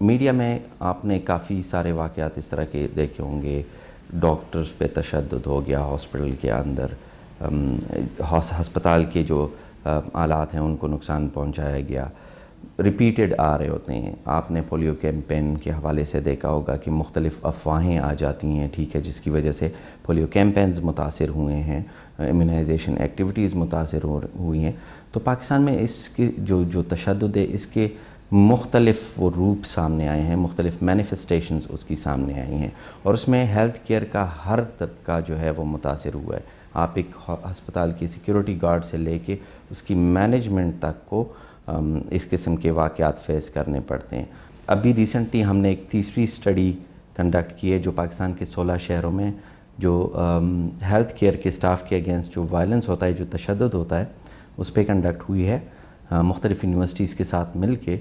Media میں آپ نے کافی سارے واقعات اس طرح کے دیکھے ہوں گے، ڈاکٹرز پہ تشدد ہو گیا ہاسپٹل کے اندر، ہسپتال کے جو آلات ہیں ان کو نقصان پہنچایا گیا، ریپیٹڈ آ رہے ہوتے ہیں۔ آپ نے پولیو کیمپین کے حوالے سے دیکھا ہوگا کہ مختلف افواہیں آ جاتی ہیں، ٹھیک ہے، جس کی وجہ سے پولیو کیمپینز متاثر ہوئے ہیں، امیونائزیشن ایکٹیویٹیز متاثر ہوئی ہیں۔ تو پاکستان میں اس کی جو تشدد ہے، اس کے مختلف وہ روپ سامنے آئے ہیں، مختلف مینیفیسٹیشنز اس کی سامنے آئی ہیں، اور اس میں ہیلتھ کیئر کا ہر طبقہ جو ہے وہ متاثر ہوا ہے۔ آپ ایک ہسپتال کی سیکیورٹی گارڈ سے لے کے اس کی مینجمنٹ تک کو اس قسم کے واقعات فیس کرنے پڑتے ہیں۔ ابھی ریسنٹلی ہم نے ایک تیسری اسٹڈی کنڈکٹ کی ہے جو پاکستان کے 16 شہروں میں جو ہیلتھ کیئر کے سٹاف کے اگینسٹ جو وائلنس ہوتا ہے، جو تشدد ہوتا ہے، اس پہ کنڈکٹ ہوئی ہے مختلف یونیورسٹیز کے ساتھ مل کے۔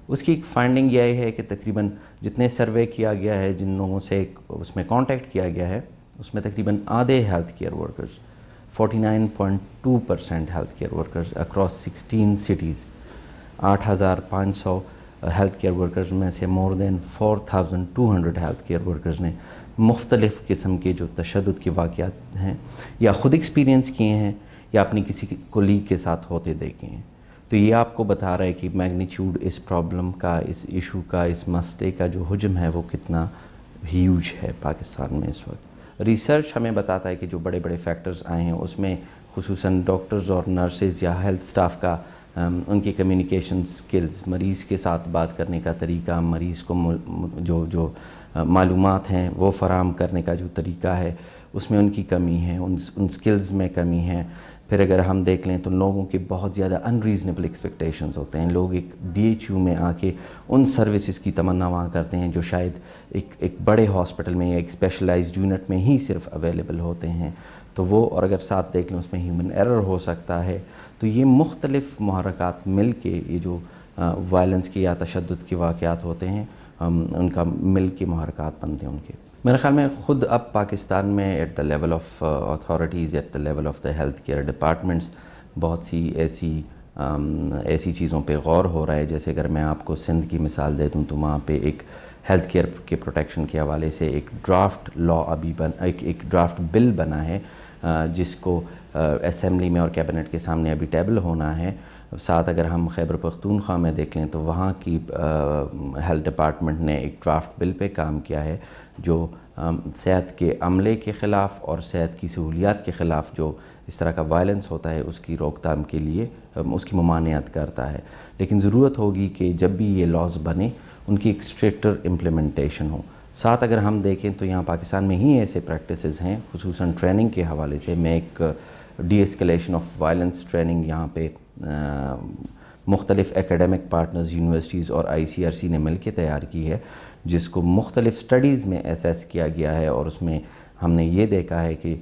اس کی ایک فائنڈنگ یہ ہے کہ تقریباً جتنے سروے کیا گیا ہے، جن لوگوں سے اس میں کانٹیکٹ کیا گیا ہے، اس میں تقریباً آدھے health care workers 49.2% health care workers across 16 cities, 8,500 health care workers میں سے مور دین 4,200 ہیلتھ کیئر ورکرز نے مختلف قسم کے جو تشدد کے واقعات ہیں یا خود ایکسپیرینس کیے ہیں یا اپنی کسی کولیگ کے ساتھ ہوتے دیکھے ہیں۔ تو یہ آپ کو بتا رہا ہے کہ میگنیچیوڈ اس پرابلم کا، اس ایشو کا، اس مسئلے کا جو حجم ہے وہ کتنا ہیوج ہے پاکستان میں اس وقت۔ ریسرچ ہمیں بتاتا ہے کہ جو بڑے بڑے فیکٹرز آئے ہیں اس میں خصوصاً ڈاکٹرز اور نرسز یا ہیلتھ سٹاف کا ان کی کمیونیکیشن سکلز، مریض کے ساتھ بات کرنے کا طریقہ، مریض کو جو معلومات ہیں وہ فراہم کرنے کا جو طریقہ ہے، اس میں ان کی کمی ہے، ان سکلز میں کمی ہے۔ پھر اگر ہم دیکھ لیں تو لوگوں کے بہت زیادہ انریزنیبل ایکسپیکٹیشنز ہوتے ہیں۔ لوگ ایک بی ایچ یو میں آ کے ان سروسز کی تمنا وہاں کرتے ہیں جو شاید ایک بڑے ہاسپٹل میں یا ایک اسپیشلائزڈ یونٹ میں ہی صرف اویلیبل ہوتے ہیں، تو وہ، اور اگر ساتھ دیکھ لیں اس میں ہیومن ایرر ہو سکتا ہے۔ تو یہ مختلف محرکات مل کے یہ جو وائلنس کے یا تشدد کے واقعات ہوتے ہیں، ان کا مل کے محرکات بنتے ہیں ان کے۔ میرے خیال میں خود اب پاکستان میں at the level of authorities, at the level of the health care departments بہت سی ایسی چیزوں پہ غور ہو رہا ہے۔ جیسے اگر میں آپ کو سندھ کی مثال دے دوں تو وہاں پہ ایک ہیلتھ کیئر کے پروٹیکشن کے حوالے سے ایک ڈرافٹ لا ابھی ایک ڈرافٹ بل بنا ہے جس کو اسمبلی میں اور کیبنٹ کے سامنے ابھی ٹیبل ہونا ہے۔ ساتھ اگر ہم خیبر پختونخوا میں دیکھ لیں تو وہاں کی ہیلتھ ڈپارٹمنٹ نے ایک ڈرافٹ بل پہ کام کیا ہے جو صحت کے عملے کے خلاف اور صحت کی سہولیات کے خلاف جو اس طرح کا وائلنس ہوتا ہے اس کی روک تھام کے لیے اس کی ممانعت کرتا ہے۔ لیکن ضرورت ہوگی کہ جب بھی یہ لاز بنے ان کی ایک اسٹرکٹر امپلیمنٹیشن ہو۔ ساتھ اگر ہم دیکھیں تو یہاں پاکستان میں ہی ایسے پریکٹسز ہیں، خصوصاً ٹریننگ کے حوالے سے۔ میں ایک ڈی ایسکیلیشن آف وائلنس ٹریننگ یہاں پہ مختلف ایکیڈمک پارٹنرز، یونیورسٹیز اور ICRC نے مل کے تیار کی ہے، جس کو مختلف سٹڈیز میں اسیس کیا گیا ہے، اور اس میں ہم نے یہ دیکھا ہے کہ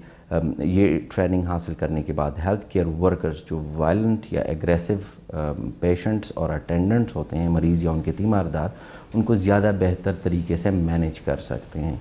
یہ ٹریننگ حاصل کرنے کے بعد ہیلتھ کیئر ورکرز جو وائلنٹ یا ایگریسو پیشنٹس اور اٹینڈنٹس ہوتے ہیں، مریض یا ان کے تیماردار، ان کو زیادہ بہتر طریقے سے مینیج کر سکتے ہیں۔